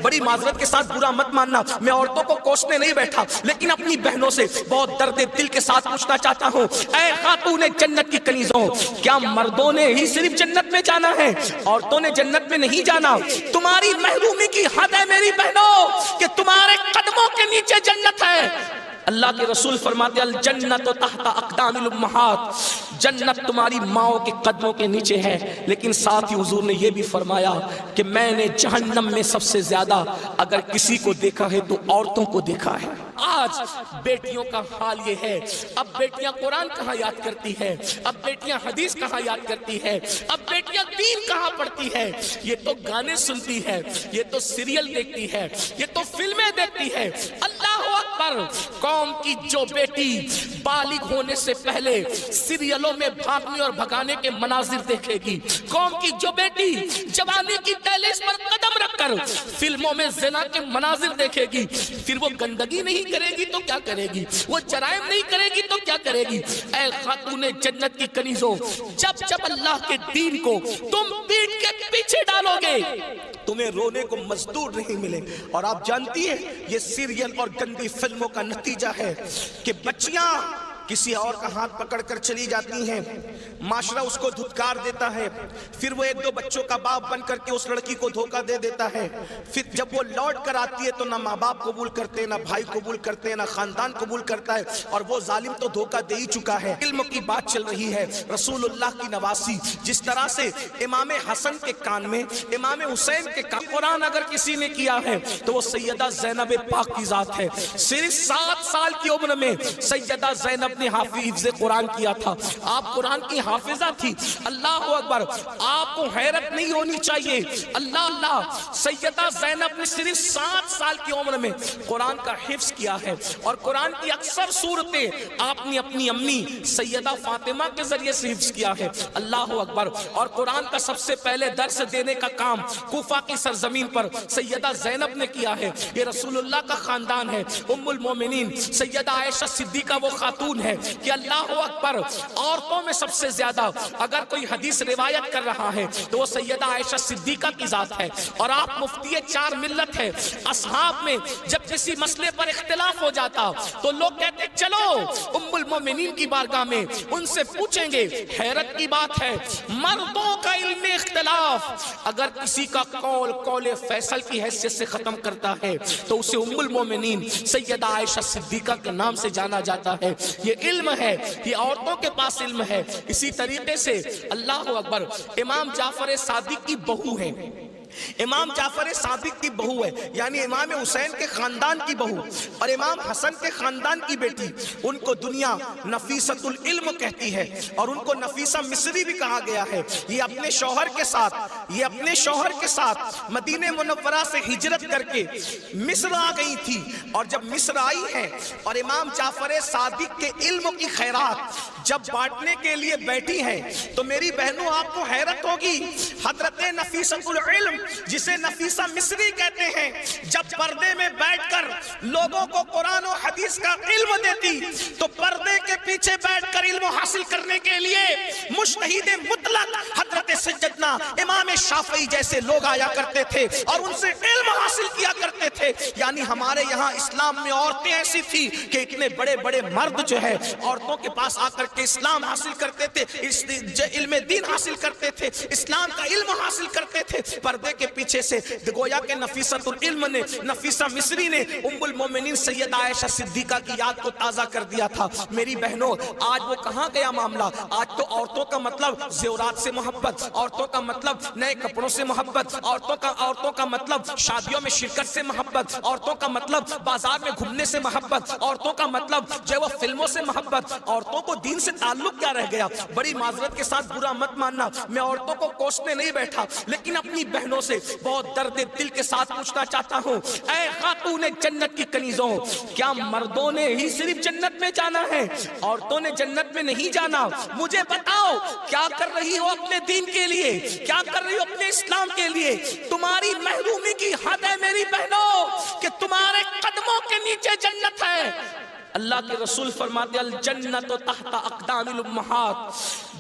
بڑی معذرت کے ساتھ برا مت ماننا، میں عورتوں کو کوسنے نہیں بیٹھا، لیکن اپنی بہنوں سے بہت درد دل کے ساتھ پوچھنا چاہتا ہوں، اے خاتون جنت کی کنیزوں، کیا مردوں نے ہی صرف جنت میں جانا ہے؟ عورتوں نے جنت میں نہیں جانا؟ تمہاری محرومی کی حد ہے میری بہنوں کہ تمہارے قدموں کے نیچے جنت ہے۔ اللہ کے رسول فرماتے ہیں الجنت تحت اقدام الامہات، جنت تمہاری ماؤں کے قدموں کے نیچے ہے، لیکن ساتھ ہی حضور نے یہ بھی فرمایا کہ میں نے جہنم میں سب سے زیادہ اگر کسی کو دیکھا ہے تو عورتوں کو دیکھا ہے۔ آج بیٹیوں کا حال یہ ہے، اب بیٹیاں قرآن کہاں یاد کرتی ہے، اب بیٹیاں حدیث کہاں یاد کرتی ہے، اب بیٹیاں دین کہاں پڑھتی ہے؟ یہ تو گانے سنتی ہے، یہ تو سیریل دیکھتی ہے، یہ تو فلمیں دیکھتی ہے۔ اللہ اکبر! قوم کی جو بیٹی بالغ ہونے سے پہلے سیریلوں میں بھاگنے اور بھگانے کے مناظر دیکھے گی، قوم کی جو بیٹی جوانی کی دہلیز پر قدم رکھ کر فلموں میں زنا کے مناظر دیکھے گی، پھر وہ گندگی نہیں کرے گی تو کیا کرے گی؟ وہ جرائم نہیں کرے گی تو کیا کرے گی؟ اے خاتون جنت کی کنیزوں، جب اللہ کے دین کو تم پیٹ کے پیچھے ڈالو گے تمہیں رونے کو مزدور نہیں ملے۔ اور آپ جانتی ہیں یہ سیریل اور گندی فلموں کا نتیجہ ہے کہ بچیاں کسی اور کا ہاتھ پکڑ کر چلی جاتی ہیں، معاشرہ اس کو دھتکار دیتا ہے، پھر وہ ایک دو بچوں کا باپ بن کر کے اس لڑکی کو دھوکہ دے دیتا ہے، پھر جب وہ لوٹ کر آتی ہے تو نہ ماں باپ قبول کرتے، نہ بھائی قبول کرتے، نہ خاندان قبول کرتا ہے، اور وہ ظالم تو دھوکہ دے ہی چکا ہے۔ علم کی بات چل رہی ہے، رسول اللہ کی نواسی، جس طرح سے امام حسن کے کان میں، امام حسین کے کان، قرآن اگر کسی نے کیا ہے تو وہ سیدہ زینب پاک کی ذات ہے۔ صرف 7 سال کی عمر میں سیدہ زینب نے حافظ قرآن کیا تھا، آپ قرآن کی حافظہ تھی۔ اللہ اکبر! آپ کو حیرت نہیں ہونی چاہیے، اللہ سیدہ زینب نے صرف 7 سال کی عمر میں قرآن کا حفظ کیا ہے، اور قرآن کی اکثر صورتیں آپ نے اپنی امی سیدہ فاطمہ کے ذریعے سے حفظ کیا ہے۔ اللہ اکبر! اور قرآن کا سب سے پہلے درس دینے کا کام کوفہ کی سرزمین پر سیدہ زینب نے کیا ہے۔ یہ رسول اللہ کا خاندان ہے۔ ام المومنین سیدہ عائشہ صدیقہ وہ خاتون ہے کہ اللہ اکبر، عورتوں میں سب سے زیادہ اگر کوئی حدیث روایت کر رہا ہے تو وہ سیدہ عائشہ صدیقہ کی ذات ہے۔ اور آپ مفتی 4 ملت ہے۔ اصحاب میں جب کسی مسئلے پر اختلاف ہو جاتا تو لوگ کہتے چلو ام المومنین کی بارگاہ میں ان سے پوچھیں گے۔ حیرت کی بات ہے، مردوں کا علم اختلاف اگر کسی کا قول فیصل کی حیثیت سے ختم کرتا ہے تو اسے ام المومنین سیدہ عائشہ صدیقہ کے نام سے جانا جاتا ہے۔ یہ علم ہے، یہ عورتوں کے پاس علم ہے۔ اسی طریقے سے اللہ اکبر، امام جعفر صادق کی بہو ہے، امام جعفر صادق کی بہو ہے، یعنی امام حسین کے خاندان کی بہو اور امام حسن کے خاندان کی بیٹی، ان کو دنیا نفیسۃ العلم کہتی ہے، اور ان کو نفیسہ مصری بھی کہا گیا ہے۔ یہ اپنے شوہر کے ساتھ مدینہ منورہ سے ہجرت کر کے مصر آ گئی تھی، اور جب مصر آئی ہے اور امام جعفر صادق کے علم کی خیرات جب بانٹنے کے لیے بیٹھی ہیں تو میری بہنوں آپ کو حیرت ہوگی، حضرت نفیسۃ العلم جسے نفیسہ مصری کہتے ہیں، جب پردے میں بیٹھ کر لوگوں کو قرآن و حدیث کا علم دیتی تو پردے کے پیچھے بیٹھ کر علم حاصل کرنے کے لیے مجتہد مطلق حضرت سیدنا امام شافعی جیسے لوگ آیا کرتے تھے اور ان سے علم حاصل کیا کرتے تھے۔ یعنی ہمارے یہاں اسلام میں عورتیں ایسی تھی کہ اتنے بڑے بڑے مرد جو ہے عورتوں کے پاس آ کر کے اسلام حاصل کرتے تھے، علم دین حاصل کرتے تھے، اسلام کا علم حاصل کرتے تھے۔ پردے کے پیچھے سے گویا کہ نفیسۃ العلم نے، نفیسہ مصری نے ام المومنین سیدہ عائشہ صدیقہ کی یاد کو تازہ کر دیا تھا۔ میری بہنوں آج وہ کہاں گیا معاملہ؟ آج تو عورتوں کا مطلب زیورات سے محبت، عورتوں کا مطلب نئے کپڑوں سے محبت، عورتوں کا مطلب شادیوں میں شرکت سے محبت، عورتوں کا مطلب بازار میں گھومنے سے محبت، عورتوں کا مطلب جو وہ فلموں سے محبت۔ عورتوں کو دین سے تعلق کیا رہ گیا؟ بڑی معذرت کے ساتھ برا مت ماننا، میں عورتوں کو کوسنے نہیں بیٹھا، لیکن اپنی بہنوں سے بہت درد دل کے ساتھ پوچھنا چاہتا ہوں، اے خاتون جنت کی کنیزوں، کیا مردوں نے ہی صرف جنت میں جانا ہے؟ عورتوں نے جنت میں نہیں جانا؟ مجھے بتاؤ کیا کر رہی ہو اپنے دین کے لیے، کیا کر رہی ہو اپنے اسلام کے لیے؟ تمہاری محرومی کی حد ہے میری بہنوں کہ تمہارے قدموں کے نیچے جنت ہے۔ اللہ کے رسول فرماتے الجنت تحت اقدام الامہات،